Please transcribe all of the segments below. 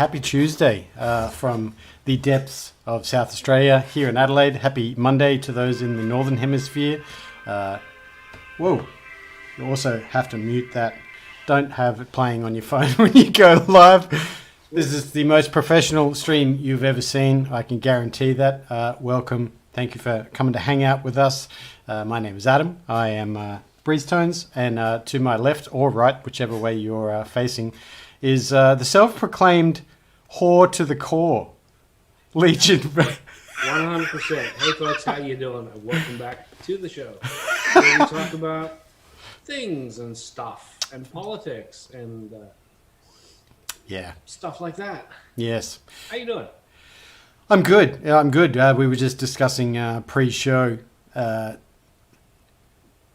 happy Tuesday from the depths of South Australia here in Adelaide. Happy Monday to those in the Northern Hemisphere. Whoa, you also have to mute that. Don't have it playing on your phone when you go live. This is the most professional stream you've ever seen. I can guarantee that. Welcome. Thank you for coming to hang out with us. My name is Adam. I am Breeze Tones, and to my left or right, whichever way you're facing, is the self-proclaimed whore to the core, Legion. 100%. Hey folks, how you doing? Welcome back to the show, where we talk about things and stuff and politics and stuff like that. Yes. How you doing? I'm good. I'm good. We were just discussing pre-show how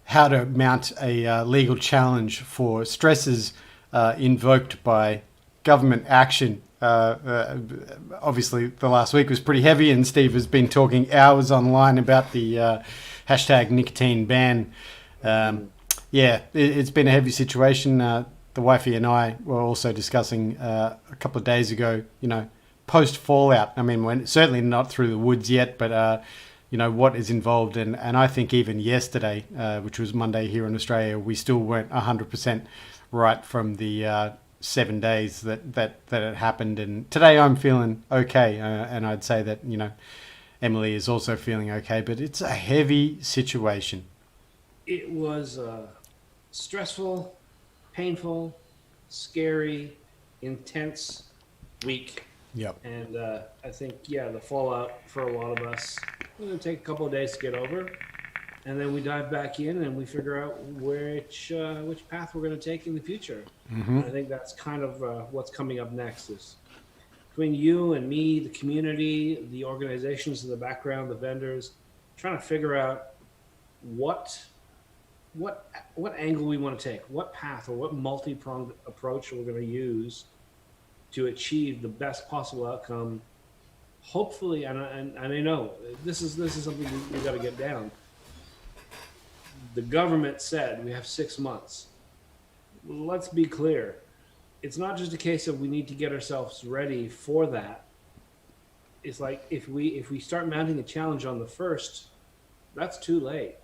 to mount a legal challenge for stresses invoked by government action. Obviously, the last week was pretty heavy, and Steve has been talking hours online about the hashtag nicotine ban. It's been a heavy situation. The wifey and I were also discussing a couple of days ago, post fallout. I mean, we're certainly not through the woods yet, but what is involved. And I think even yesterday, which was Monday here in Australia, we still weren't 100% right from the 7 days that it happened. And today I'm feeling okay. And I'd say that, Emily is also feeling okay, but it's a heavy situation. It was stressful, painful, scary, intense week. Yep. And I think, the fallout for a lot of us, it's going to take a couple of days to get over. And then we dive back in and we figure out which path we're going to take in the future. Mm-hmm. I think that's kind of what's coming up next is between you and me, the community, the organizations in the background, the vendors, trying to figure out what angle we want to take, what path or what multi-pronged approach we're going to use to achieve the best possible outcome. Hopefully, and I know this is something we got to get down. The government said we have 6 months. Let's be clear. It's not just a case of we need to get ourselves ready for that. It's like if we start mounting a challenge on the 1st, that's too late.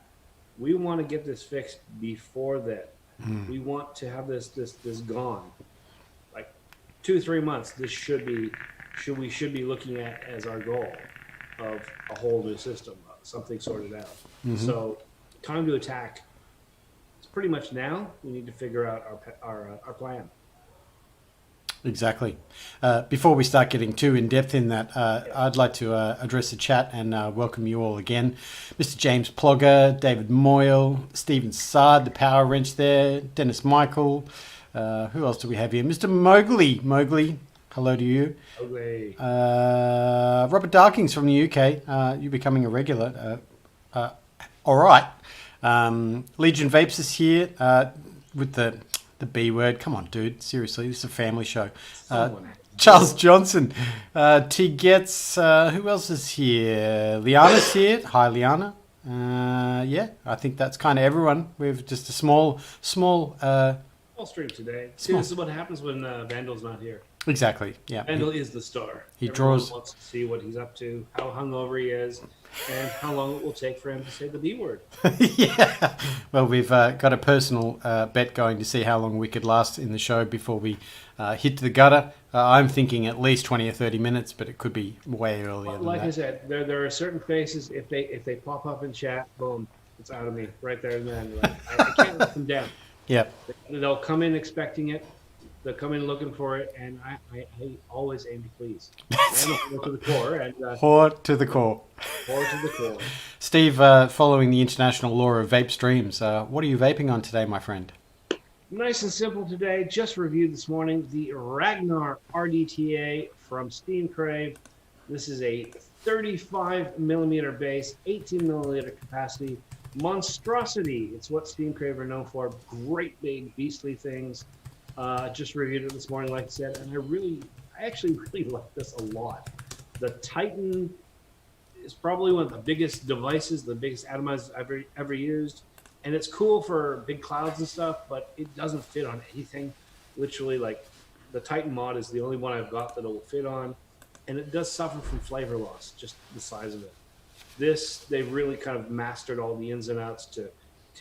We want to get this fixed before that. We want to have this gone. Like 2-3 months. We should be looking at as our goal of a whole new system, something sorted out. Mm-hmm. So time to attack. It's pretty much now. We need to figure out our plan. Exactly. Before we start getting too in-depth in that, I'd like to address the chat and welcome you all again. Mr. James Plogger, David Moyle, Stephen Sard, the Power Wrench there, Dennis Michael. Who else do we have here? Mr. Mowgli. Mowgli, hello to you. Okay. Robert Darkings from the UK. You becoming a regular. All right. Legion Vapes is here with the B word. Come on, dude. Seriously, this is a family show. Charles Johnson. T Gets. Who else is here? Liana's here. Hi, Liana. I think that's kind of everyone. We've just a small stream today. See, this is what happens when Vandal's not here. Exactly. Yeah. Vandal is the star. Everyone wants to see what he's up to, how hungover he is, and how long it will take for him to say the B word. Yeah. Well, we've got a personal bet going to see how long we could last in the show before we hit the gutter. I'm thinking at least 20 or 30 minutes, but it could be way earlier than that. Like I said, there are certain faces, if they pop up in chat, boom, it's out of me right there and then. Like, I can't let them down. Yep. They'll come in expecting it. They'll come in looking for it, and I always aim to please. Whore to the core. And, whore to the core. Whore to the core. Steve, following the international law of vape streams, what are you vaping on today, my friend? Nice and simple today. Just reviewed this morning the Ragnar RDTA from Steam Crave. This is a 35 millimeter base, 18 milliliter capacity monstrosity. It's what Steam Crave are known for. Great big beastly things. Just reviewed it this morning, like I said, and I actually really like this a lot. The Titan is probably one of the biggest devices, the biggest atomizers I've ever used. And it's cool for big clouds and stuff, but it doesn't fit on anything. Literally, like, the Titan mod is the only one I've got that it will fit on, and it does suffer from flavor loss, just the size of it. This, they've really kind of mastered all the ins and outs to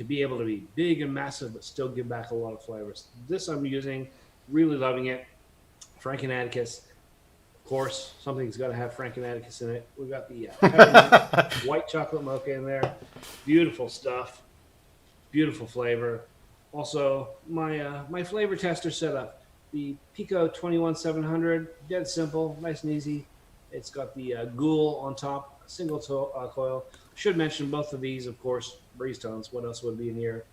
be able to be big and massive, but still give back a lot of flavors. This I'm using, really loving it. Franken Atticus, of course, something's got to have Franken Atticus in it. We've got the peppermint white chocolate mocha in there. Beautiful stuff. Beautiful flavor. Also, my flavor tester setup, the Pico 21700, dead simple, nice and easy. It's got the Ghoul on top, a single coil. Should mention both of these, of course, breeze tones. What else would be in here?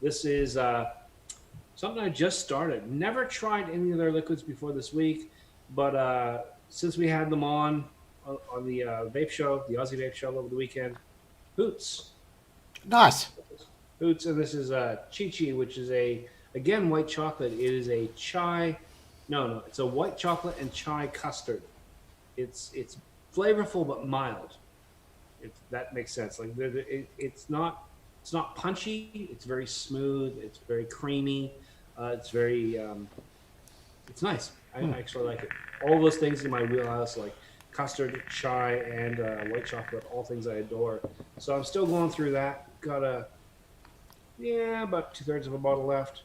This is something I just started. Never tried any of their liquids before this week, but since we had them on the vape show, the Aussie Vape Show over the weekend, Hoots. Nice. Hoots, and this is Chi Chi, which is again white chocolate. It is a chai, no, it's a white chocolate and chai custard. It's flavorful but mild. If that makes sense. Like it's not punchy. It's very smooth. It's very creamy. It's very it's nice. I actually like it. All those things in my wheelhouse, like custard, chai, and white chocolate, all things I adore. So I'm still going through that. Got about 2/3 of a bottle left.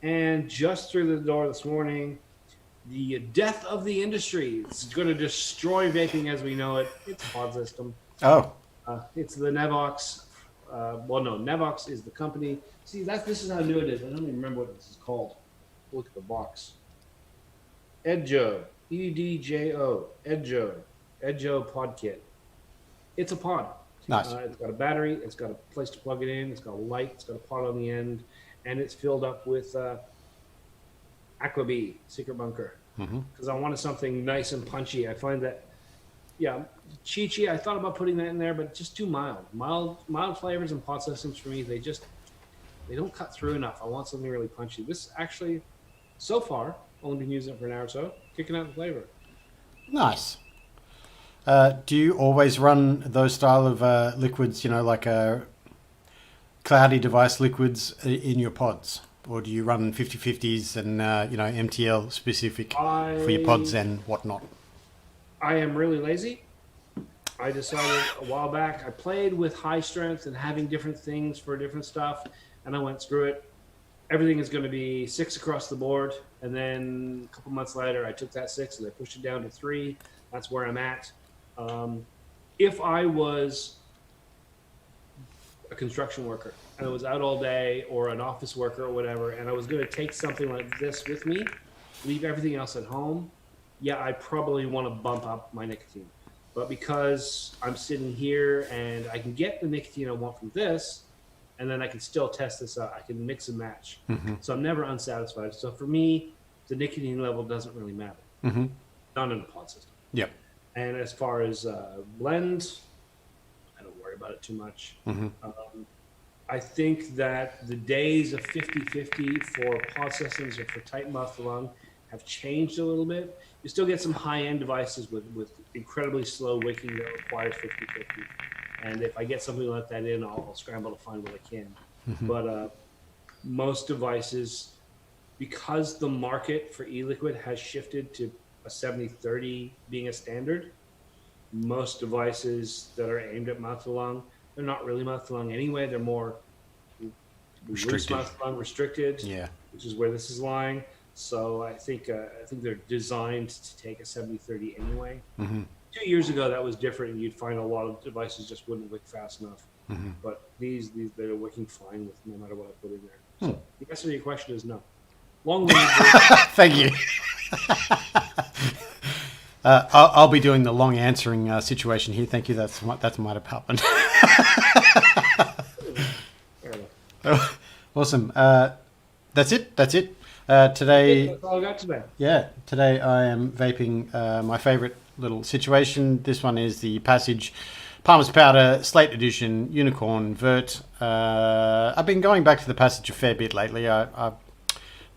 And just through the door this morning, the death of the industry. It's going to destroy vaping as we know it. It's Pod System. Oh. It's the Nevox. Nevox is the company. See, this is how new it is. I don't even remember what this is called. Look at the box. Edjo. EDJO. Edjo Pod Kit. It's a pod. Nice. It's got a battery. It's got a place to plug it in. It's got a light. It's got a pod on the end. And it's filled up with Aquabee Secret Bunker. Because I wanted something nice and punchy. I find that, Chi Chi, I thought about putting that in there, but just too mild. Mild flavors and pod systems for me, they don't cut through enough. I want something really punchy. This actually, so far, only been using it for an hour or so, kicking out the flavor. Nice. Do you always run those style of liquids, like cloudy device liquids in your pods? Or do you run 50/50s and, MTL specific for your pods and whatnot? I am really lazy. I decided a while back, I played with high strength and having different things for different stuff, and I went, screw it. Everything is going to be 6 across the board. And then a couple months later, I took that 6 and I pushed it down to 3. That's where I'm at. If I was a construction worker and I was out all day, or an office worker or whatever, and I was going to take something like this with me, leave everything else at home, I probably want to bump up my nicotine. But because I'm sitting here and I can get the nicotine I want from this, and then I can still test this out, I can mix and match. So I'm never unsatisfied. So for me, the nicotine level doesn't really matter. Not in a pod system. Yep. And as far as blends, I don't worry about it too much. I think that the days of 50/50 for pod systems or for Titan mouth to lung have changed a little bit. You still get some high-end devices with incredibly slow wicking that requires 50/50. And if I get something like that in, I'll scramble to find what I can. But most devices, because the market for e-liquid has shifted to a 70/30 being a standard, most devices that are aimed at mouth to lung, they're not really mouth to lung anyway. They're more loose mouth to lung, restricted, which is where this is lying. So I think they're designed to take a 70/30 anyway. 2 years ago, that was different, and you'd find a lot of devices just wouldn't wick fast enough. But these they're wicking fine with no matter what I put in there. So the answer to your question is no. Long-winded. Thank you. I'll be doing the long answering situation here. Thank you. That's my department. Awesome. That's it. Today. That's all I got today. Yeah. Today I am vaping my favorite little situation. This one is the Passage Palmer's Powder Slate Edition Unicorn Vert. I've been going back to the Passage a fair bit lately.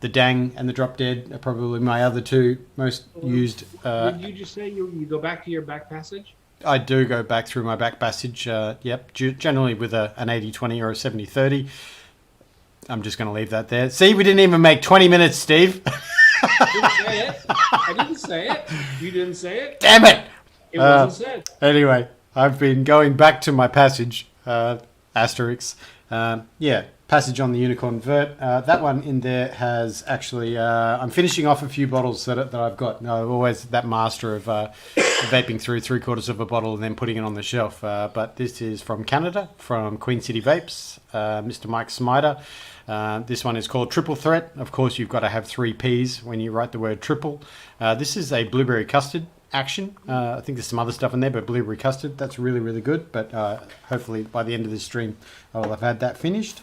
The Dang and the Drop Dead are probably my other two most used. Did you just say you go back to your back passage? I do go back through my back passage, generally with an 80-20 or a 70-30. I'm just going to leave that there. See, we didn't even make 20 minutes, Steve. Didn't say it. I didn't say it. You didn't say it. Damn it! It wasn't said. Anyway, I've been going back to my passage, Asterix. Yeah, passage on the Unicorn Vert. That one in there has actually, I'm finishing off a few bottles that I've got. No, I'm always that master of vaping through 3/4 of a bottle and then putting it on the shelf. But this is from Canada, from Queen City Vapes, Mr. Mike Smider. This one is called Triple Threat. Of course, you've got to have 3 Ps when you write the word triple. This is a blueberry custard action. I think there's some other stuff in there, but blueberry custard, that's really, really good. But hopefully by the end of this stream, I will have had that finished.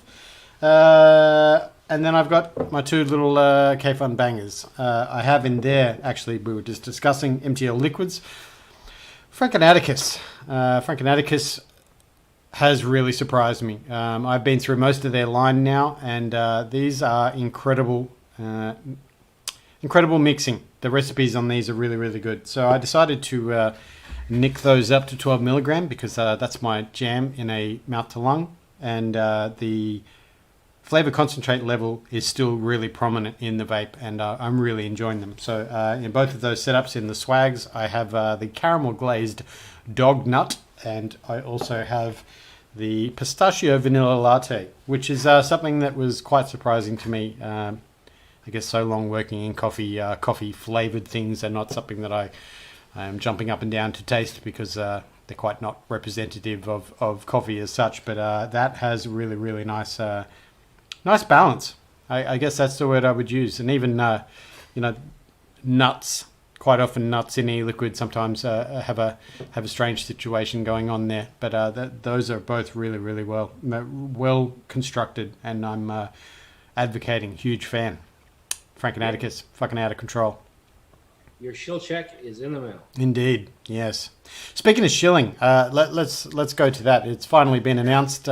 And then I've got my 2 little K-Fun bangers. I have in there, actually, we were just discussing MTL liquids. Franken Atticus. Franken Atticus has really surprised me. I've been through most of their line now, and these are incredible mixing. The recipes on these are really, really good. So I decided to nick those up to 12 milligram because that's my jam in a mouth to lung, and the flavor concentrate level is still really prominent in the vape, and I'm really enjoying them. So in both of those setups, in the swags, I have the caramel glazed dog nut, and I also have the pistachio vanilla latte, which is something that was quite surprising to me. I guess so long working in coffee, coffee flavored things are not something that I am jumping up and down to taste because they're quite not representative of coffee as such. But that has really, really nice balance. I guess that's the word I would use. And even nuts. Quite often, nuts in e-liquid sometimes have a strange situation going on there. But those are both really, really well constructed, and I'm advocating. Huge fan. Franken Atticus, fucking out of control. Your shill check is in the mail. Indeed, yes. Speaking of shilling, let's go to that. It's finally been announced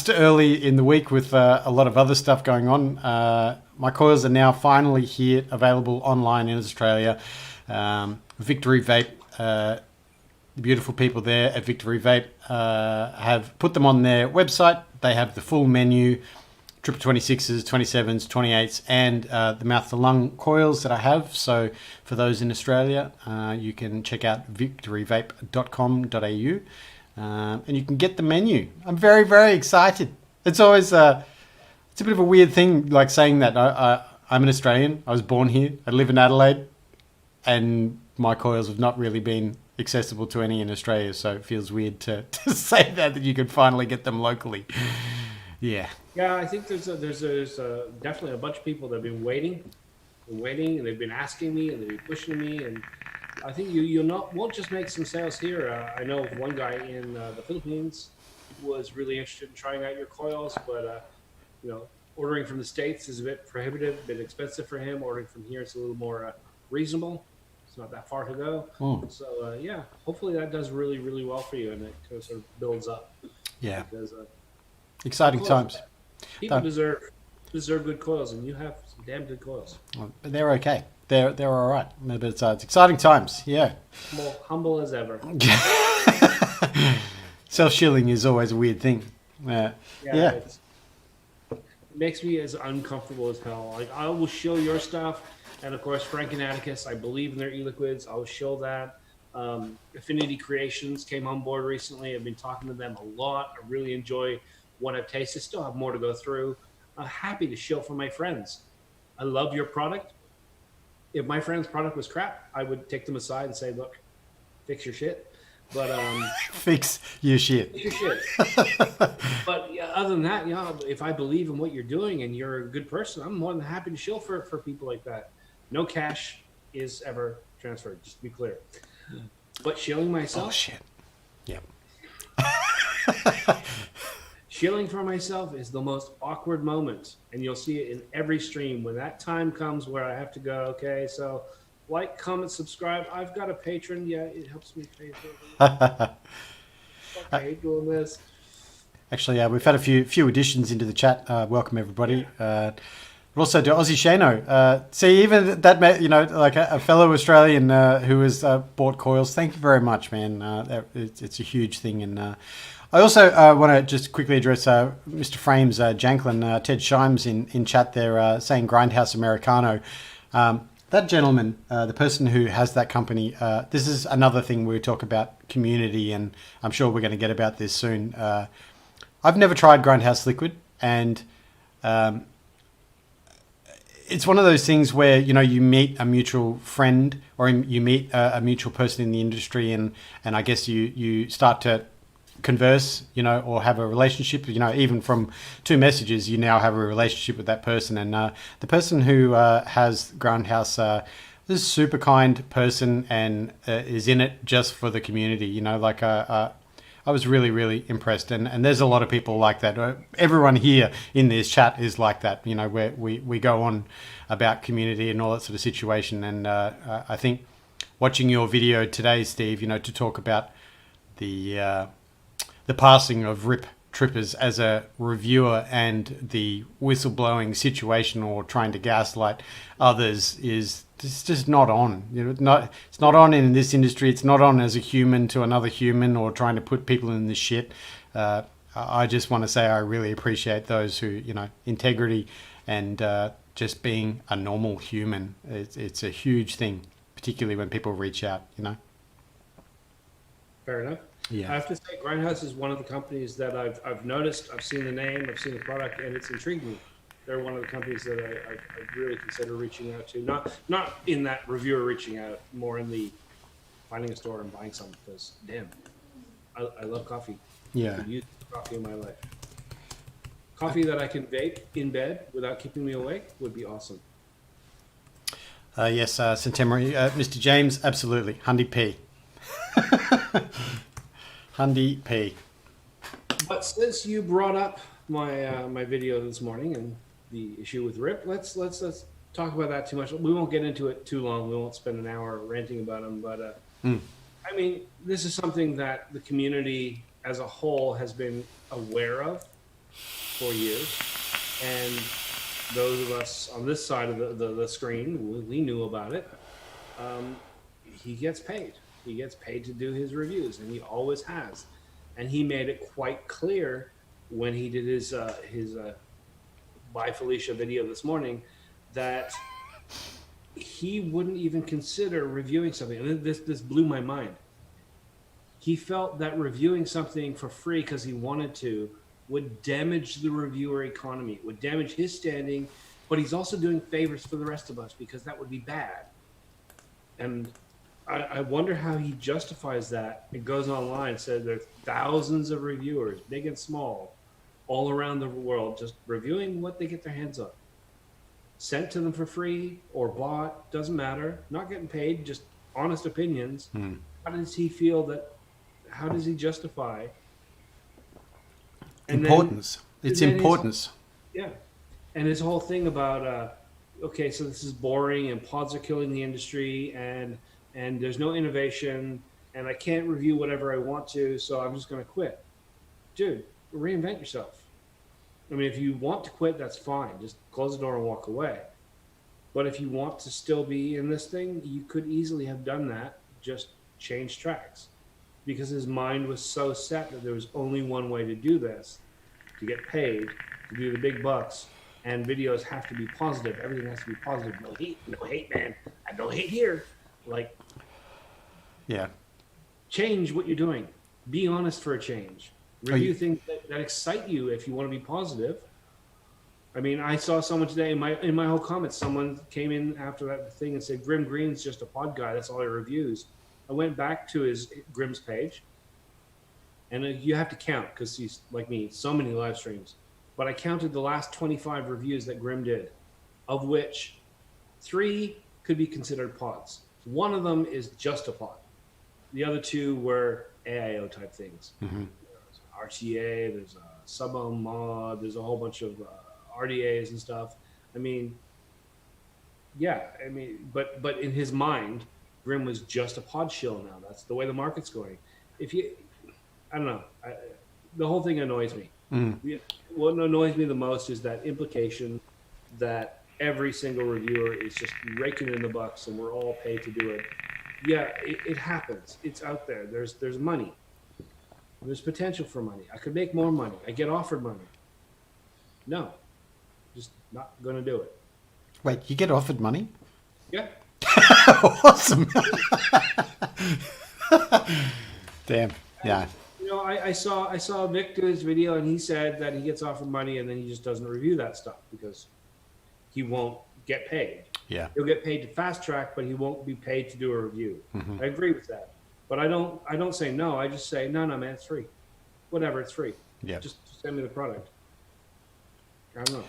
early in the week with a lot of other stuff going on. My coils are now finally here, available online in Australia. Victory Vape, the beautiful people there at Victory Vape have put them on their website. They have the full menu. Triple 26s, 27s, 28s, and the mouth to lung coils that I have. So for those in Australia, you can check out victoryvape.com.au and you can get the menu. I'm very, very excited. It's always it's a bit of a weird thing, like saying that. I'm an Australian. I was born here. I live in Adelaide, and my coils have not really been accessible to any in Australia. So it feels weird to say that you can finally get them locally. Yeah. Yeah, I think there's definitely a bunch of people that have been waiting, and they've been asking me, and they've been pushing me, and I think won't just make some sales here. I know one guy in the Philippines was really interested in trying out your coils, but ordering from the States is a bit prohibitive, a bit expensive for him. Ordering from here is a little more reasonable. It's not that far to go. So yeah, hopefully that does really, really well for you, and it kind of sort of builds up. Yeah. Because, exciting times. People deserve good coils, and you have some damn good coils. Well, they're okay. They're all right. But it's exciting times. Yeah. Humble as ever. Self-shilling is always a weird thing. Yeah. It makes me as uncomfortable as hell. Like, I will shill your stuff, and of course, Franken Atticus. I believe in their e-liquids. I will shill that. Affinity Creations came on board recently. I've been talking to them a lot. I really enjoy what I've tasted. Still have more to go through. I'm happy to shill for my friends. I love your product. If my friend's product was crap, I would take them aside and say, look, fix your shit. But fix your shit. Fix your shit. But other than that, if I believe in what you're doing and you're a good person, I'm more than happy to shill for people like that. No cash is ever transferred, just to be clear. But shilling myself. Oh shit. Yep. Shilling for myself is the most awkward moment, and you'll see it in every stream. When that time comes where I have to go, okay, so like, comment, subscribe. I've got a patron. Yeah, it helps me pay for it. I hate doing this. Actually, we've had a few additions into the chat. Welcome, everybody. Also to Aussie Shano. See, even that, like a fellow Australian who has bought coils. Thank you very much, man. It's a huge thing. And I also want to just quickly address Mr. Frames, Janklin, Ted Shimes in chat there saying Grindhouse Americano. That gentleman, the person who has that company, this is another thing we talk about community, and I'm sure we're going to get about this soon. I've never tried Grindhouse Liquid, and it's one of those things where, you know, you meet a mutual friend or you meet a mutual person in the industry, and I guess you start to converse, you know, or have a relationship, you know, even from 2 messages, you now have a relationship with that person. And the person who has Grindhouse, this super kind person, and is in it just for the community, you know, like I was really, really impressed. And there's a lot of people like that. Everyone here in this chat is like that, you know, where we go on about community and all that sort of situation. And I think watching your video today, Steve, you know, to talk about the passing of Rip Trippers as a reviewer and the whistleblowing situation or trying to gaslight others is just not on. You know, it's not on in this industry. It's not on as a human to another human or trying to put people in the shit. I just want to say I really appreciate those who, you know, integrity and just being a normal human. It's a huge thing, particularly when people reach out, you know. Fair enough. Yeah. I have to say, Grindhouse is one of the companies that I've noticed. I've seen the name, I've seen the product, and it's intrigued me. They're one of the companies that I really consider reaching out to. Not in that reviewer reaching out, more in the finding a store and buying some, because damn, I love coffee. Yeah. I've used coffee in my life. Coffee that I can vape in bed without keeping me awake would be awesome. Yes, Centenary, Mr. James, absolutely. Hundy P. Hundy P. But since you brought up my video this morning and the issue with Rip, let's talk about that too much. We won't get into it too long. We won't spend an hour ranting about him. But I mean, this is something that the community as a whole has been aware of for years, and those of us on this side of the screen, we knew about it. He gets paid. He gets paid to do his reviews, and he always has. And he made it quite clear when he did his Bye Felicia video this morning that he wouldn't even consider reviewing something. And this blew my mind. He felt that reviewing something for free because he wanted to would damage the reviewer economy, would damage his standing, but he's also doing favors for the rest of us because that would be bad. And I wonder how he justifies that. It goes online and says there's thousands of reviewers, big and small, all around the world, just reviewing what they get their hands on. Sent to them for free or bought, doesn't matter. Not getting paid, just honest opinions. How does he feel that? How does he justify? Importance. It's importance. Yeah. And his whole thing about, okay, so this is boring and pods are killing the industry and there's no innovation and I can't review whatever I want to, so I'm just going to quit. Dude, reinvent yourself. I mean, if you want to quit, that's fine. Just close the door and walk away. But if you want to still be in this thing, you could easily have done that, just change tracks. Because his mind was so set that there was only one way to do this, to get paid, to do the big bucks, and videos have to be positive. Everything has to be positive. No hate, man. I no hate here. Like, yeah. Change what you're doing. Be honest for a change. Review things that excite you if you want to be positive. I mean, I saw someone today in my whole comments, someone came in after that thing and said, Grim Green's just a pod guy. That's all he reviews. I went back to his Grim's page, and you have to count because he's like me, so many live streams. But I counted the last 25 reviews that Grim did, of which 3 could be considered pods. One of them is just a pod. The other 2 were AIO type things. Mm-hmm. There's RTA, there's a sub-ohm mod, there's a whole bunch of RDAs and stuff. I mean, yeah, I mean, but in his mind, Grim was just a pod shill now. That's the way the market's going. I don't know. The whole thing annoys me. Mm. What annoys me the most is that implication that every single reviewer is just raking in the bucks and we're all paid to do it. Yeah, it happens. It's out there. There's money. There's potential for money. I could make more money. I get offered money. No, just not going to do it. Wait, you get offered money? Yeah. Awesome. Damn. Yeah. You know, I saw Vic do his video, and he said that he gets offered money, and then he just doesn't review that stuff because he won't get paid. Yeah. He'll get paid to fast track, but he won't be paid to do a review. I agree with that, but I don't say no. I just say no, man, it's free. Whatever, it's free. Yeah. Just send me the product. I don't know.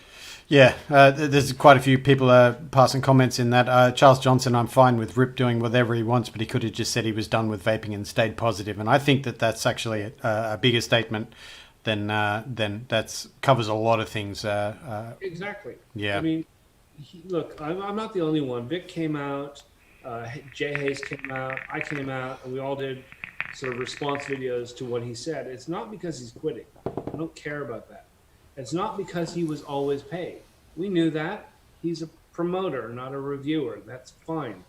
Yeah, there's quite a few people passing comments in that. Charles Johnson, I'm fine with Rip doing whatever he wants, but he could have just said he was done with vaping and stayed positive. And I think that that's actually a bigger statement than that's covers a lot of things. Exactly. Yeah. I mean, look, I'm not the only one. Vic came out, Jay Hayes came out, I came out, and we all did sort of response videos to what he said. It's not because he's quitting. I don't care about that. It's not because he was always paid. We knew that. He's a promoter, not a reviewer. That's fine.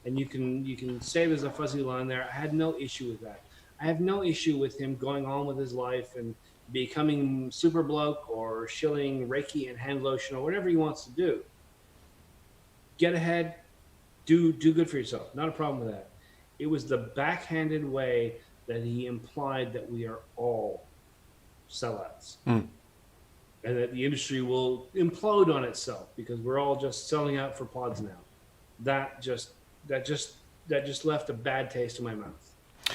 And you can say there's a fuzzy line there. I had no issue with that. I have no issue with him going on with his life and becoming super bloke or shilling Reiki and hand lotion or whatever he wants to do. Get ahead, do good for yourself. Not a problem with that. It was the backhanded way that he implied that we are all sellouts. And that the industry will implode on itself because we're all just selling out for pods now. That just left a bad taste in my mouth. It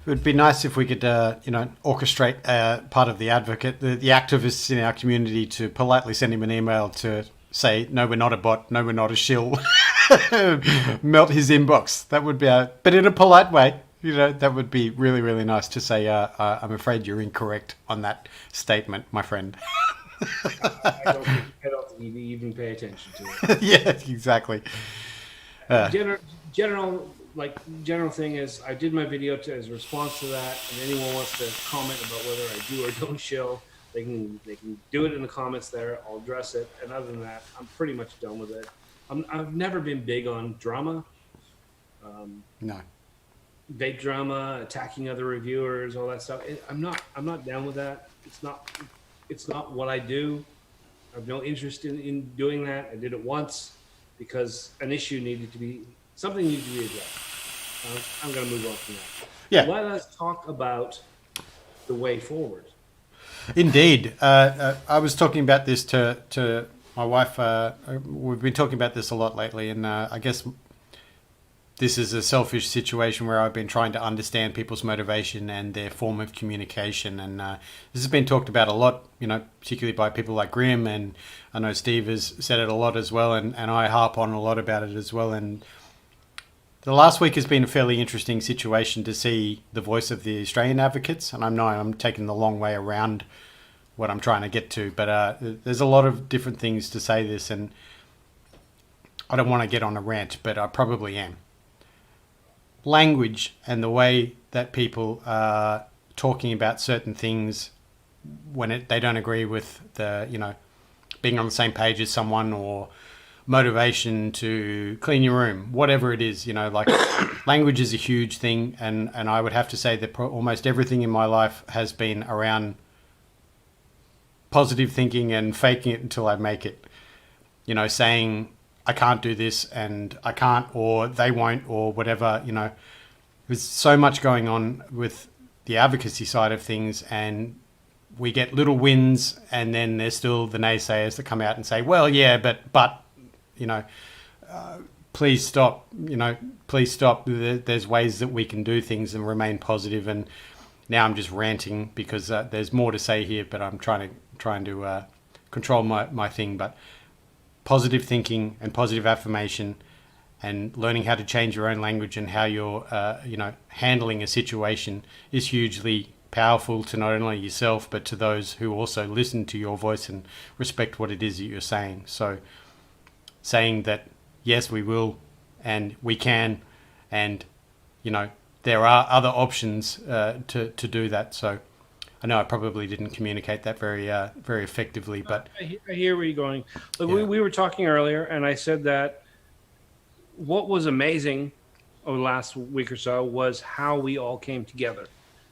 would be nice if we could, orchestrate part of the advocate, the activists in our community to politely send him an email to say, no, we're not a bot, no, we're not a shill. Melt his inbox. That would be but in a polite way. That would be really, really nice to say, I'm afraid you're incorrect on that statement, my friend. I don't think you even pay attention to it. Yeah, exactly. General thing is, I did my video as a response to that, and anyone wants to comment about whether I do or don't shill, they can do it in the comments there. I'll address it. And other than that, I'm pretty much done with it. I've never been big on drama. No. Vape drama, attacking other reviewers, all that stuff. I'm not down with that. It's not what I do. I have no interest in doing that. I did it once because something needed to be addressed. I'm going to move on from that. Yeah. Let us talk about the way forward. Indeed. I was talking about this to my wife. We've been talking about this a lot lately, and I guess this is a selfish situation where I've been trying to understand people's motivation and their form of communication. And this has been talked about a lot, particularly by people like Grim. And I know Steve has said it a lot as well. And I harp on a lot about it as well. And the last week has been a fairly interesting situation to see the voice of the Australian advocates. And I know I'm taking the long way around what I'm trying to get to. But there's a lot of different things to say this. And I don't want to get on a rant, but I probably am. Language and the way that people are talking about certain things when they don't agree with being on the same page as someone, or motivation to clean your room, whatever it is, language is a huge thing. And I would have to say that almost everything in my life has been around positive thinking and faking it until I make it, saying I can't do this and I can't, or they won't, or whatever, There's so much going on with the advocacy side of things, and we get little wins, and then there's still the naysayers that come out and say, well, yeah, but please stop, please stop. There's ways that we can do things and remain positive. And now I'm just ranting because there's more to say here, but I'm trying to control my thing. But positive thinking and positive affirmation, and learning how to change your own language and how you're, handling a situation is hugely powerful to not only yourself, but to those who also listen to your voice and respect what it is that you're saying. So saying that, yes, we will, and we can, and, there are other options to do that. So I know I probably didn't communicate that very effectively, but I hear where you're going. Look, Yeah. we were talking earlier, and I said that what was amazing over the last week or so was how we all came together,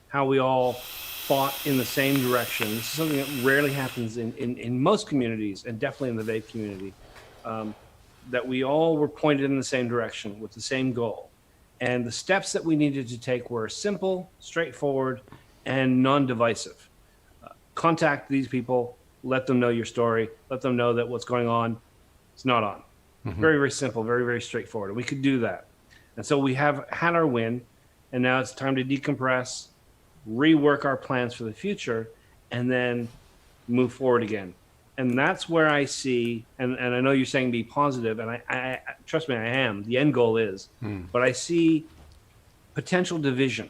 how we all fought in the same direction. This is something that rarely happens in most communities, and definitely in the vape community. that we all were pointed in the same direction with the same goal. And the steps that we needed to take were simple, straightforward, and non-divisive. Contact these people, let them know your story, let them know that what's going on is not on. Very, very simple, very, very straightforward. And we could do that. And so we have had our win, and now it's time to decompress, rework our plans for the future, and then move forward again. And that's where I see, and I know you're saying be positive, and I trust me, I am. The end goal is, but I see potential division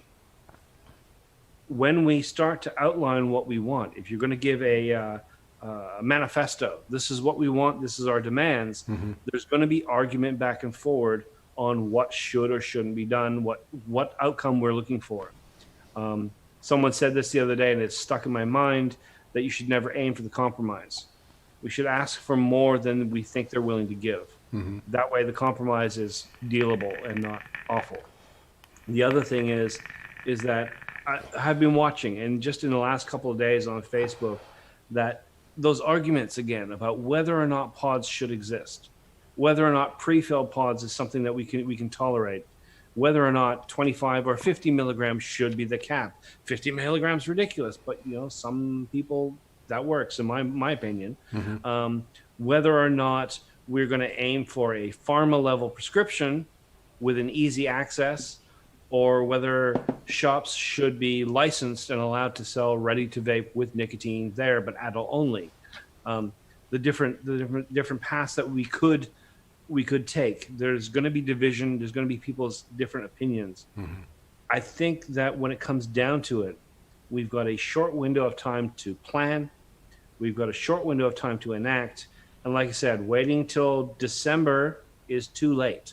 when we start to outline what we want. If you're going to give a manifesto, this is what we want, this is our demands, there's going to be argument back and forward on what should or shouldn't be done, what outcome we're looking for. Someone said this the other day, and it's stuck in my mind, that you should never aim for the compromise. We should ask for more than we think they're willing to give. That way the compromise is dealable and not awful. The other thing is that I have been watching, and just in the last couple of days on Facebook, that those arguments again about whether or not pods should exist, whether or not pre-filled pods is something that we can tolerate, whether or not 25 or 50 milligrams should be the cap. 50 milligrams ridiculous, but some people that works in my opinion. Whether or not we're going to aim for a pharma level prescription with an easy access, or whether shops should be licensed and allowed to sell ready to vape with nicotine there, but adult only. The different paths that we could take. There's going to be division. There's going to be people's different opinions. I think that when it comes down to it, we've got a short window of time to plan. We've got a short window of time to enact. And like I said, waiting till December is too late.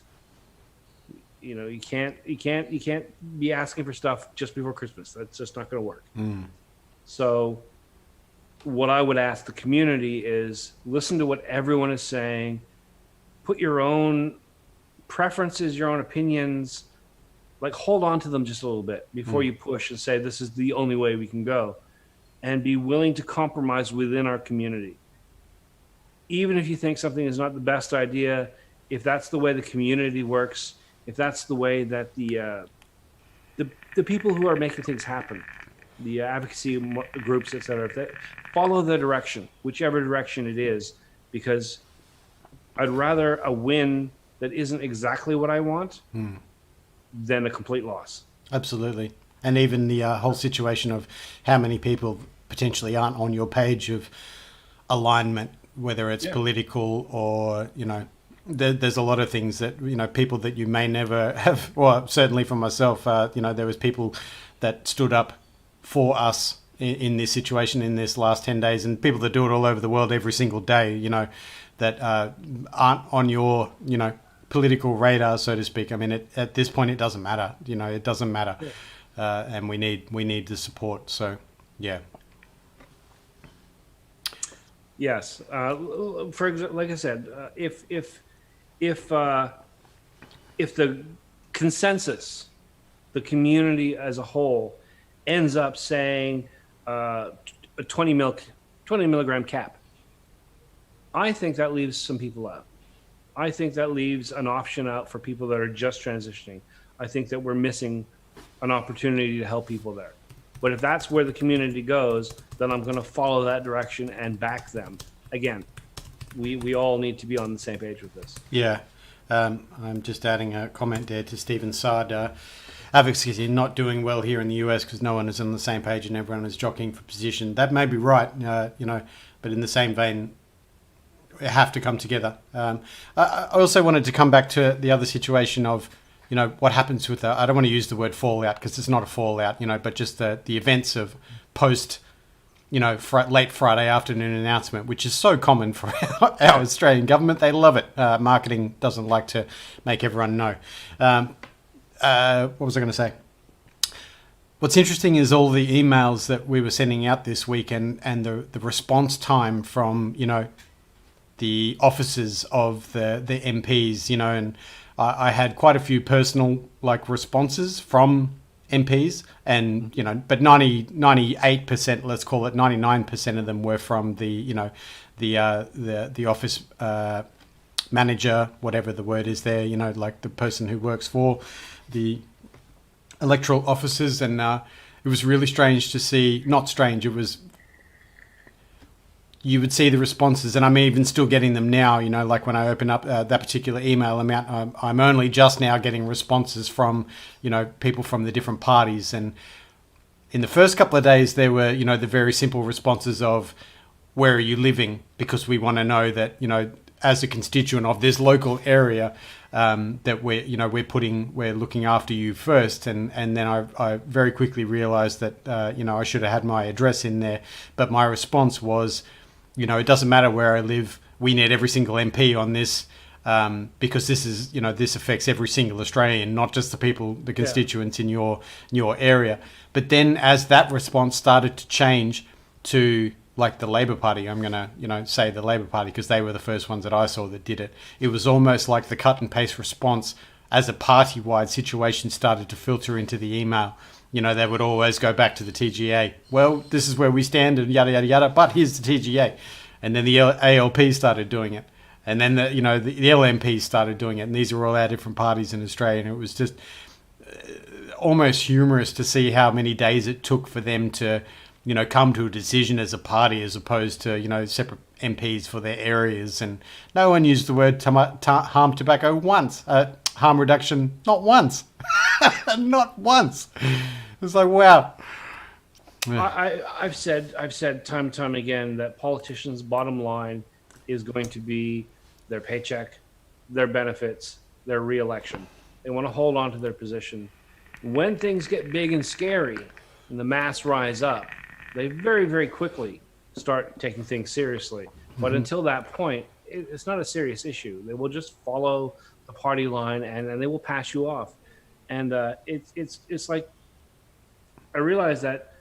You can't be asking for stuff just before Christmas. That's just not going to work. So what I would ask the community is listen to what everyone is saying, put your own preferences, your own opinions, like hold on to them just a little bit before you push and say, this is the only way we can go, and be willing to compromise within our community. Even if you think something is not the best idea, if that's the way the community works, if that's the way that the people who are making things happen, the advocacy groups, etc., if they follow the direction, whichever direction it is, because I'd rather a win that isn't exactly what I want than a complete loss. Absolutely. And even the whole situation of how many people potentially aren't on your page of alignment, whether it's political or, there's a lot of things that, people that you may never have, well, certainly for myself, there was people that stood up for us in this situation in this last 10 days, and people that do it all over the world every single day, that aren't on your, political radar, so to speak. I mean, at this point, it doesn't matter. It doesn't matter. And we need the support. So, yeah. Yes. For example, like I said, if the consensus, the community as a whole, ends up saying a 20 milligram cap, I think that leaves some people out. I think that leaves an option out for people that are just transitioning. I think that we're missing an opportunity to help people there. But if that's where the community goes, then I'm going to follow that direction and back them. Again, we all need to be on the same page with this. Yeah. I'm just adding a comment there to Stephen Sard. Advocacy not doing well here in the US because no one is on the same page and everyone is jockeying for position. That may be right, but in the same vein, we have to come together. I also wanted to come back to the other situation of, what happens with I don't want to use the word fallout because it's not a fallout, but just the events of post, late Friday afternoon announcement, which is so common for our Australian government. They love it. Marketing doesn't like to make everyone know. What was I going to say? What's interesting is all the emails that we were sending out this week and the response time from, the offices of the MPs, and I had quite a few personal responses from MPs, and but 98%, let's call it 99% of them were from the office manager, whatever the word is there, you know, like the person who works for the electoral offices. And it was really strange to see, not strange, it was, you would see the responses, and I'm even still getting them now, you know, like when I open up that particular email amount, I'm only just now getting responses from, you know, people from the different parties. And in the first couple of days, there were, you know, the very simple responses of, where are you living? Because we want to know that, you know, as a constituent of this local area, that we're looking after you first. And then I very quickly realized that, you know, I should have had my address in there. But my response was, you know, it doesn't matter where I live. We need every single MP on this, because this is, you know, this affects every single Australian, not just the people, the constituents in your area. But then as that response started to change to like the Labor Party, I'm going to, you know, say the Labor Party because they were the first ones that I saw that did it. It was almost like the cut and paste response as a party-wide situation started to filter into the email. You know, they would always go back to the TGA. Well, this is where we stand and yada, yada, yada, but here's the TGA. And then the ALP started doing it. And then, the LNP started doing it. And these are all our different parties in Australia. And it was just almost humorous to see how many days it took for them to, you know, come to a decision as a party as opposed to, you know, separate MPs for their areas. And no one used the word harm tobacco once. Harm reduction, not once. Not once. It's like, wow. Yeah. I've said time and time again that politicians' bottom line is going to be their paycheck, their benefits, their re-election. They want to hold on to their position. When things get big and scary and the mass rise up, they very, very quickly start taking things seriously. But until that point, it's not a serious issue. They will just follow the party line and they will pass you off. And it's like, I realized that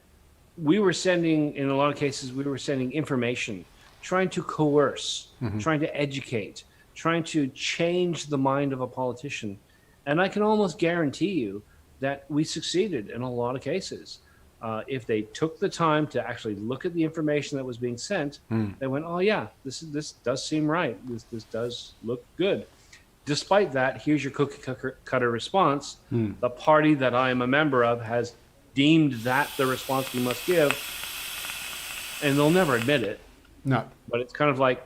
we were sending, in a lot of cases, we were sending information, trying to coerce, trying to educate, trying to change the mind of a politician. And I can almost guarantee you that we succeeded in a lot of cases. If they took the time to actually look at the information that was being sent, they went, oh yeah, this does seem right. This does look good. Despite that, here's your cookie cutter response. The party that I am a member of has deemed that the response we must give, and they'll never admit it. No. But it's kind of like,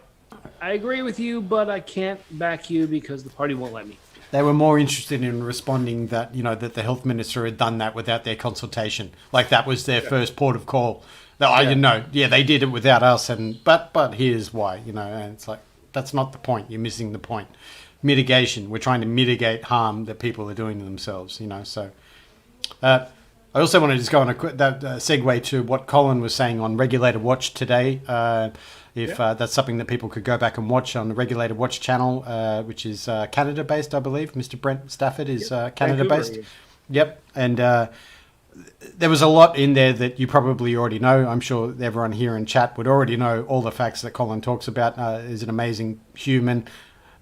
I agree with you, but I can't back you because the party won't let me. They were more interested in responding that, you know, that the health minister had done that without their consultation. Like that was their first port of call. I didn't know. Yeah, they did it without us, but here's why, you know, and it's like, that's not the point. You're missing the point. Mitigation. We're trying to mitigate harm that people are doing to themselves, you know. So I also want to just go on a quick segue to what Colin was saying on Regulator Watch today. If that's something that people could go back and watch on the Regulator Watch channel, which is Canada-based, I believe. Mr. Brent Stafford is Canada-based. Yep. And there was a lot in there that you probably already know. I'm sure everyone here in chat would already know all the facts that Colin talks about. Is an amazing human.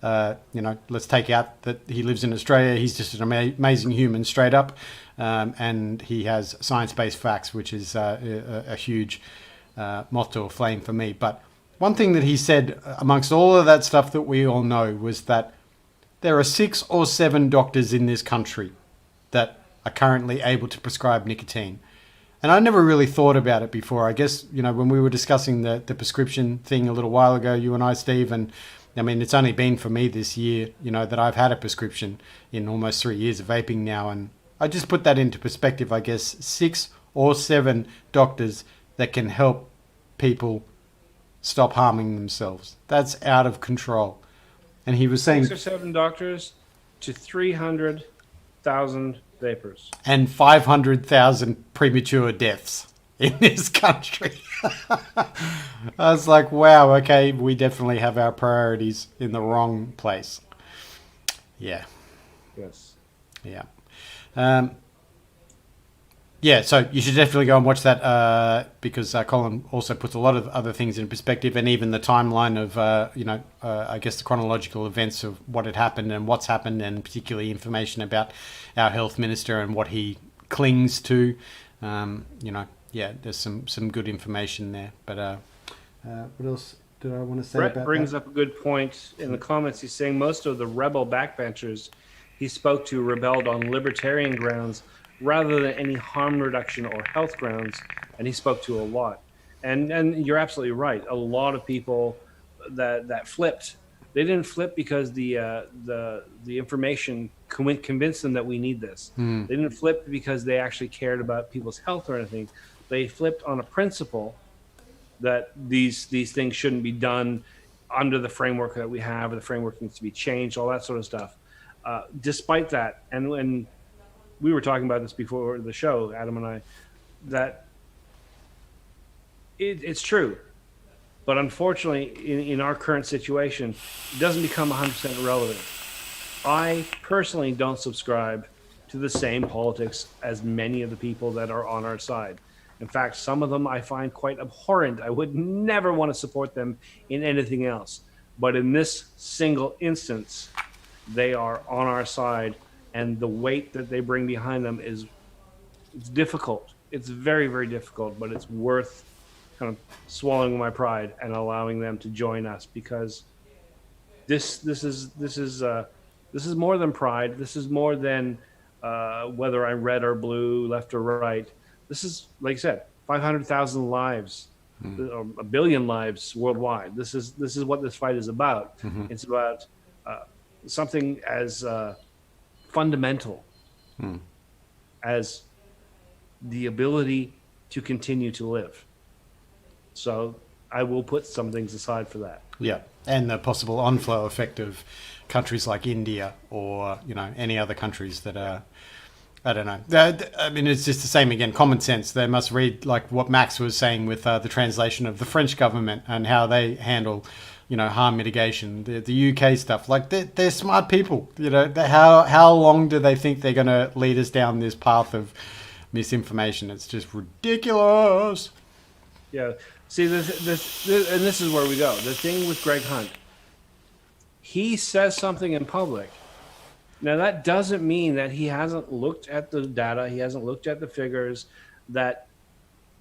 You know, let's take out that he lives in Australia. He's just an amazing human, straight up. And he has science-based facts, which is a huge moth to a flame for me. But one thing that he said amongst all of that stuff that we all know was that there are 6 or 7 doctors in this country that are currently able to prescribe nicotine. And I never really thought about it before. I guess, you know, when we were discussing the prescription thing a little while ago, you and I, Steve, and I mean, it's only been for me this year, you know, that I've had a prescription in almost 3 years of vaping now. And I just put that into perspective, I guess, 6 or 7 doctors that can help people stop harming themselves. That's out of control. And he was saying 6 or 7 doctors to 300,000 vapors. And 500,000 premature deaths in this country. I was like, wow, okay, we definitely have our priorities in the wrong place. Yeah. Yes. Yeah. Yeah, so you should definitely go and watch that because Colin also puts a lot of other things in perspective, and even the timeline of, I guess the chronological events of what had happened and what's happened, and particularly information about our health minister and what he clings to. Yeah, there's some good information there. But what else did I want to say Brett about brings that? up a good point in the comments. He's saying most of the rebel backbenchers he spoke to rebelled on libertarian grounds rather than any harm reduction or health grounds, and he spoke to a lot. And you're absolutely right. A lot of people that flipped, they didn't flip because the information convinced them that we need this. They didn't flip because they actually cared about people's health or anything. They flipped on a principle that these things shouldn't be done under the framework that we have, or the framework needs to be changed, all that sort of stuff. Despite that, and when we were talking about this before the show, Adam and I, that it's true. But unfortunately, in our current situation, it doesn't become 100% relevant. I personally don't subscribe to the same politics as many of the people that are on our side. In fact, some of them I find quite abhorrent. I would never want to support them in anything else. But in this single instance, they are on our side, and the weight that they bring behind them it's difficult. It's very, very difficult, but it's worth kind of swallowing my pride and allowing them to join us, because this is more than pride. This is more than whether I'm red or blue, left or right. This is, like I said, 500,000 lives, or a billion lives worldwide. This is what this fight is about. It's about something as fundamental as the ability to continue to live. So I will put some things aside for that. Yeah, and the possible onflow effect of countries like India, or any other countries that are, I don't know. I mean, it's just the same again. Common sense. They must read like what Max was saying with the translation of the French government and how they handle, harm mitigation. The UK stuff. Like they're smart people. How long do they think they're going to lead us down this path of misinformation? It's just ridiculous. Yeah. See, this and this is where we go. The thing with Greg Hunt, he says something in public. Now, that doesn't mean that he hasn't looked at the data, he hasn't looked at the figures, that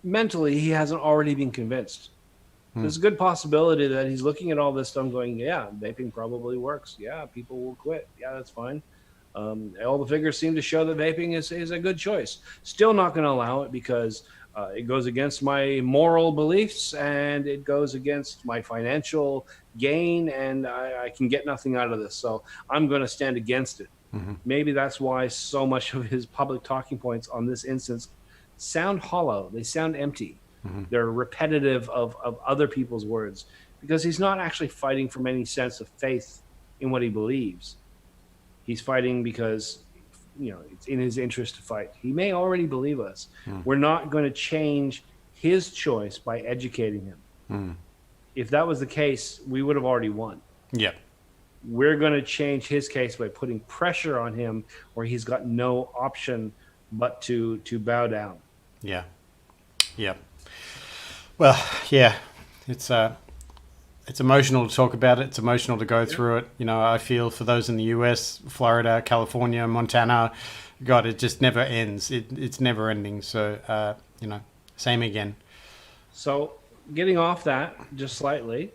mentally he hasn't already been convinced. There's a good possibility that he's looking at all this stuff going, yeah, vaping probably works. Yeah, people will quit. Yeah, that's fine. All the figures seem to show that vaping is a good choice. Still not going to allow it because it goes against my moral beliefs, and it goes against my financial gain, and I can get nothing out of this. So I'm going to stand against it. Maybe that's why so much of his public talking points on this instance sound hollow. They sound empty. They're repetitive of other people's words, because he's not actually fighting from any sense of faith in what he believes. He's fighting because it's in his interest to fight. He may already believe us. We're not going to change his choice by educating him. If that was the case, we would have already won. Yeah. We're going to change his case by putting pressure on him where he's got no option but to bow down. Yeah. Yeah. Well, yeah. It's emotional to talk about it. It's emotional to go through it. I feel for those in the US, Florida, California, Montana. God, it just never ends. It's never ending. So, same again. So, getting off that just slightly,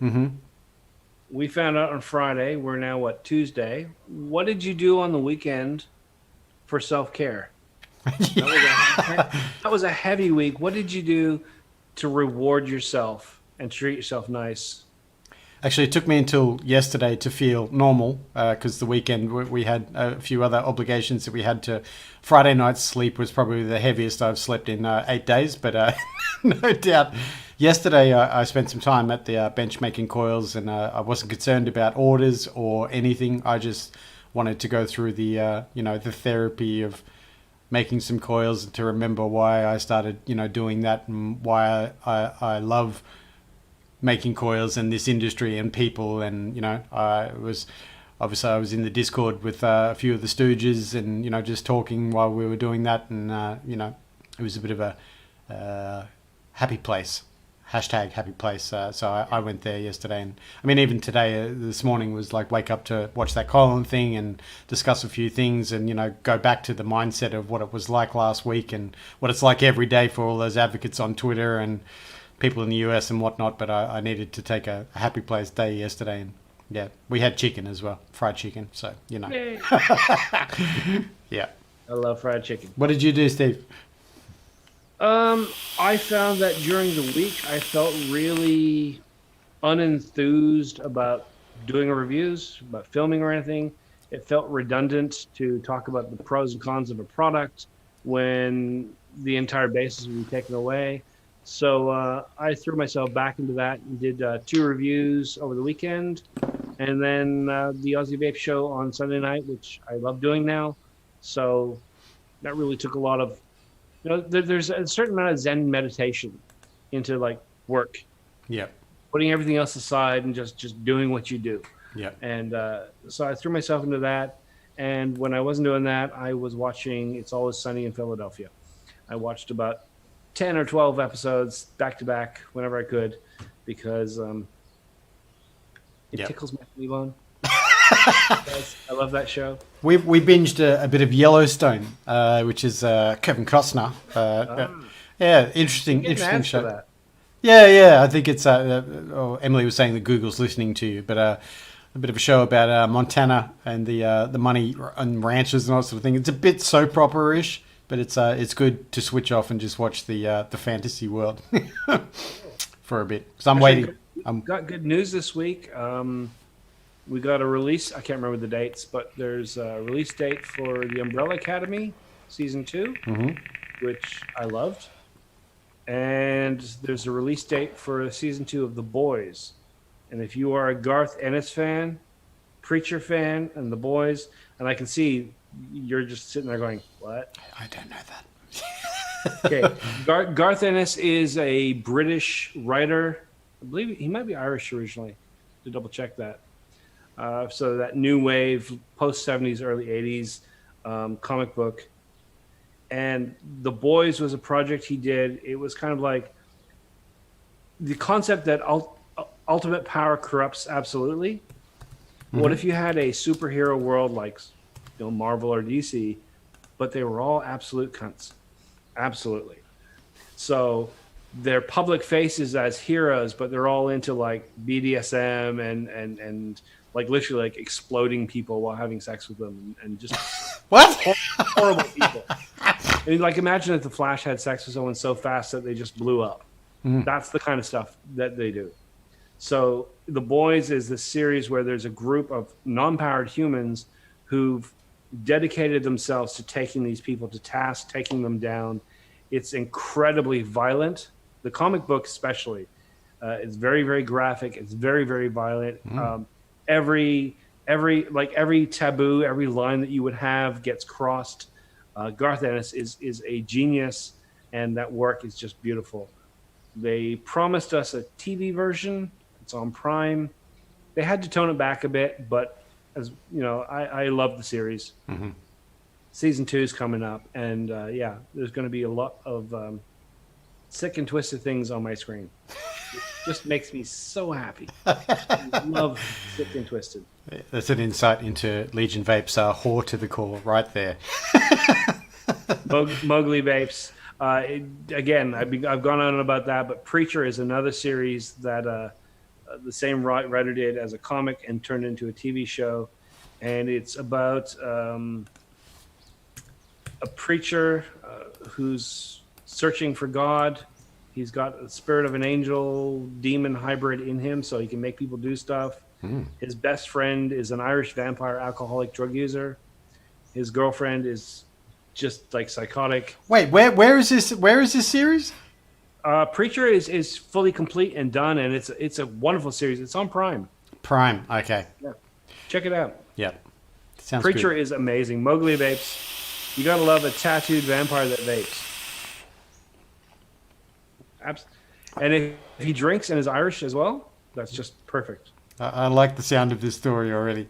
we found out on Friday. We're now, Tuesday. What did you do on the weekend for self-care? That was a heavy week. What did you do to reward yourself and treat yourself nice? Actually, it took me until yesterday to feel normal, because the weekend we had a few other obligations that we had to. Friday night's sleep was probably the heaviest I've slept in 8 days, but no doubt. Yesterday, I spent some time at the bench making coils, and I wasn't concerned about orders or anything. I just wanted to go through the the therapy of making some coils to remember why I started doing that, and why I love making coils and this industry and people. And I was in the Discord with a few of the Stooges, and just talking while we were doing that, and it was a bit of a happy place. Hashtag happy place. So I went there yesterday, and I mean even today, this morning was like wake up to watch that Colin thing and discuss a few things, and go back to the mindset of what it was like last week and what it's like every day for all those advocates on Twitter, and people in the US and whatnot, but I needed to take a happy place day yesterday, and yeah, we had chicken as well, fried chicken. So Yay. yeah. I love fried chicken. What did you do, Steve? I found that during the week, I felt really unenthused about doing reviews, about filming or anything. It felt redundant to talk about the pros and cons of a product when the entire basis would be taken away. So I threw myself back into that and did 2 reviews over the weekend, and then the Aussie Vape Show on Sunday night, which I love doing now. So that really took a lot of, there's a certain amount of Zen meditation into like work, Yeah. putting everything else aside and just doing what you do. Yeah. And so I threw myself into that. And when I wasn't doing that, I was watching It's Always Sunny in Philadelphia. I watched about 10 or 12 episodes back to back whenever I could, because it Yep. tickles my funny bone. I love that show. We binged a bit of Yellowstone, which is Kevin Costner. Yeah, interesting Getting ads for show. that. Yeah. I think it's. Emily was saying that Google's listening to you, but a bit of a show about Montana and the money and ranches and all that sort of thing. It's a bit soap opera-ish, but it's good to switch off and just watch the fantasy world for a bit. So I'm waiting. Got good news this week. We got a release. I can't remember the dates, but there's a release date for The Umbrella Academy season 2, which I loved. And there's a release date for season 2 of The Boys. And if you are a Garth Ennis fan, Preacher fan, and The Boys, and I can see you're just sitting there going, what? I don't know that. Okay. Garth Ennis is a British writer. I believe he might be Irish originally, to double check that. So that new wave, post 70s, early 80s comic book. And The Boys was a project he did. It was kind of like the concept that ultimate power corrupts absolutely. What if you had a superhero world like Marvel or DC, but they were all absolute cunts? Absolutely. So their public faces as heroes, but they're all into like BDSM and like literally like exploding people while having sex with them and just What? horrible people. And like imagine if the Flash had sex with someone so fast that they just blew up. That's the kind of stuff that they do. So The Boys is this series where there's a group of non-powered humans who've dedicated themselves to taking these people to task, taking them down. It's incredibly violent. The comic book especially is very, very graphic. It's very, very violent. Every taboo, every line that you would have gets crossed. Garth Ennis is a genius, and that work is just beautiful. They promised us a TV version. It's on Prime. They had to tone it back a bit, but as you know, I love the series. Season 2 is coming up, and there's going to be a lot of sick and twisted things on my screen. It just makes me so happy. I love sick and twisted. That's an insight into Legion Vape's whore to the core right there. Mowgli Vapes. Again, I've gone on about that, but Preacher is another series that the same writer did as a comic and turned into a TV show, and it's about a preacher who's searching for God. He's got the spirit of an angel demon hybrid in him, so he can make people do stuff. His best friend is an Irish vampire alcoholic drug user. His girlfriend is just like psychotic. Wait, where is this? Where is this series? Preacher is fully complete and done, and it's a wonderful series. It's on Prime. Prime. Okay. Yeah, check it out. Yeah. Sounds Preacher good. is amazing. Mowgli Vapes. You gotta love a tattooed vampire that vapes. And if he drinks and is Irish as well, that's just perfect. I like the sound of this story already.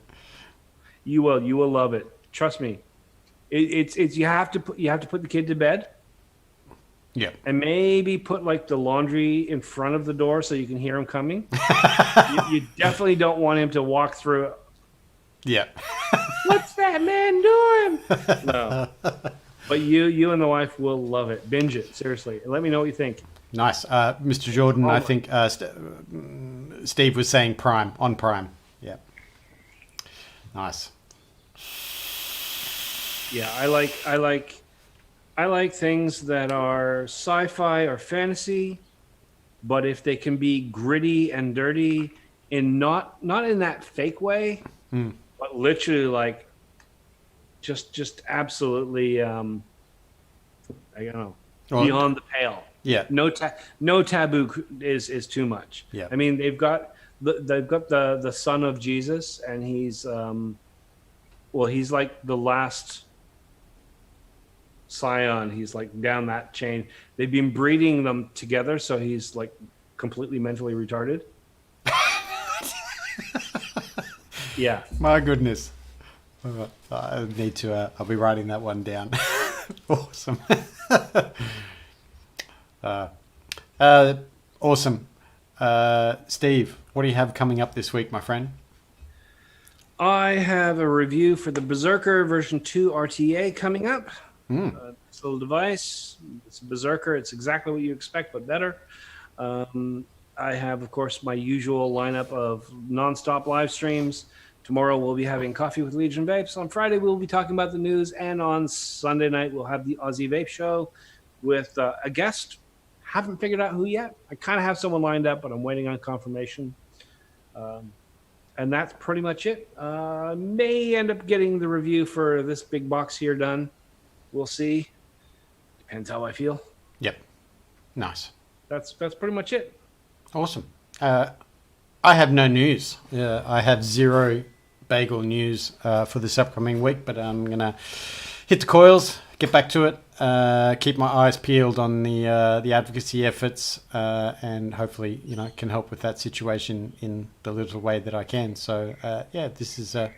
You will love it. Trust me. It's you have to put the kid to bed. Yeah. And maybe put like the laundry in front of the door so you can hear him coming. you definitely don't want him to walk through it. Yeah. What's that man doing? No. But you and the wife will love it. Binge it, seriously. And let me know what you think. Nice. Mr. Jordan, I think Steve was saying Prime, on Prime. Yeah. Nice. Yeah, I like things that are sci-fi or fantasy, but if they can be gritty and dirty in not in that fake way, but literally like just absolutely I don't know, Well, beyond the pale. yeah. No taboo is too much. Yeah. I mean, they've got the son of Jesus, and he's he's like the last scion. He's like down that chain. They've been breeding them together, so he's like completely mentally retarded. Yeah. My goodness. I need to, I'll be writing that one down. Awesome. Awesome. Steve, what do you have coming up this week, my friend? I have a review for the Berserker version 2 RTA coming up. This little device. It's a Berserker. It's exactly what you expect, but better. I have, of course, my usual lineup of nonstop live streams. Tomorrow we'll be having Coffee with Legion Vapes. On Friday we'll be talking about the news, and on Sunday night we'll have the Aussie Vape Show with a guest. Haven't figured out who yet. I kind of have someone lined up, but I'm waiting on confirmation. And that's pretty much it. May end up getting the review for this big box here done. We'll see. Depends how I feel. Yep. Nice. That's pretty much it. Awesome. I have no news. I have zero bagel news for this upcoming week, but I'm going to hit the coils, get back to it, keep my eyes peeled on the advocacy efforts, and hopefully, can help with that situation in the little way that I can. So, this is a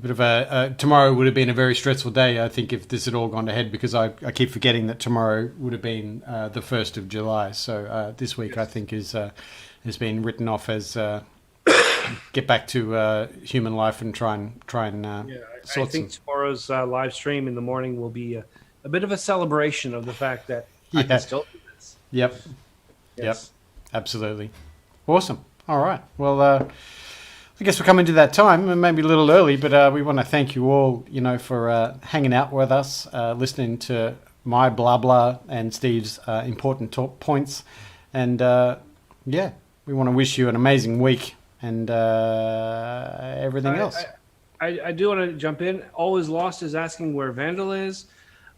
bit of tomorrow would have been a very stressful day, I think, if this had all gone ahead, because I keep forgetting that tomorrow would have been the 1st of July. So this week, I think, has been written off as get back to human life and try and I think tomorrow's live stream in the morning will be a bit of a celebration of the fact that I can still do this. Yep. Yes. Yep. Absolutely. Awesome. All right. Well, I guess we're coming to that time, maybe a little early, but we want to thank you all, for hanging out with us, listening to my blah blah and Steve's important points, and we want to wish you an amazing week and everything else. I do want to jump in. Always Lost is asking where Vandal is.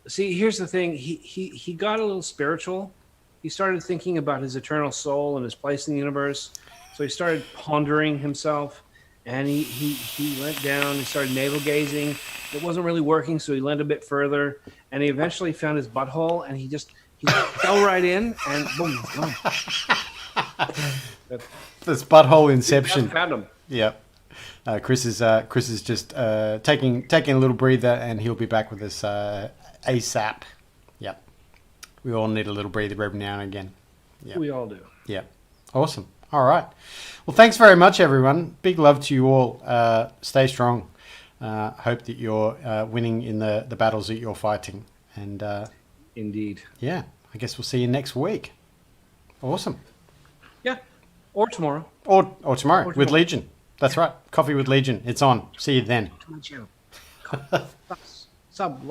See, here's the thing. He got a little spiritual. He started thinking about his eternal soul and his place in the universe. So he started pondering himself, and he went down. He started navel gazing. It wasn't really working, so he leaned a bit further, and he eventually found his butthole, and he fell right in, and boom, he's gone. This butthole inception. Found him. Yep. Chris is just taking a little breather, and he'll be back with us ASAP. Yep. We all need a little breather every now and again. Yep. We all do. Yeah. Awesome. All right. Well, thanks very much, everyone. Big love to you all. Stay strong. Hope that you're winning in the battles that you're fighting. And Indeed. Yeah, I guess we'll see you next week. Awesome. Yeah. Or tomorrow. Or tomorrow with Legion. That's right. Coffee with Legion. It's on. See you then. Sub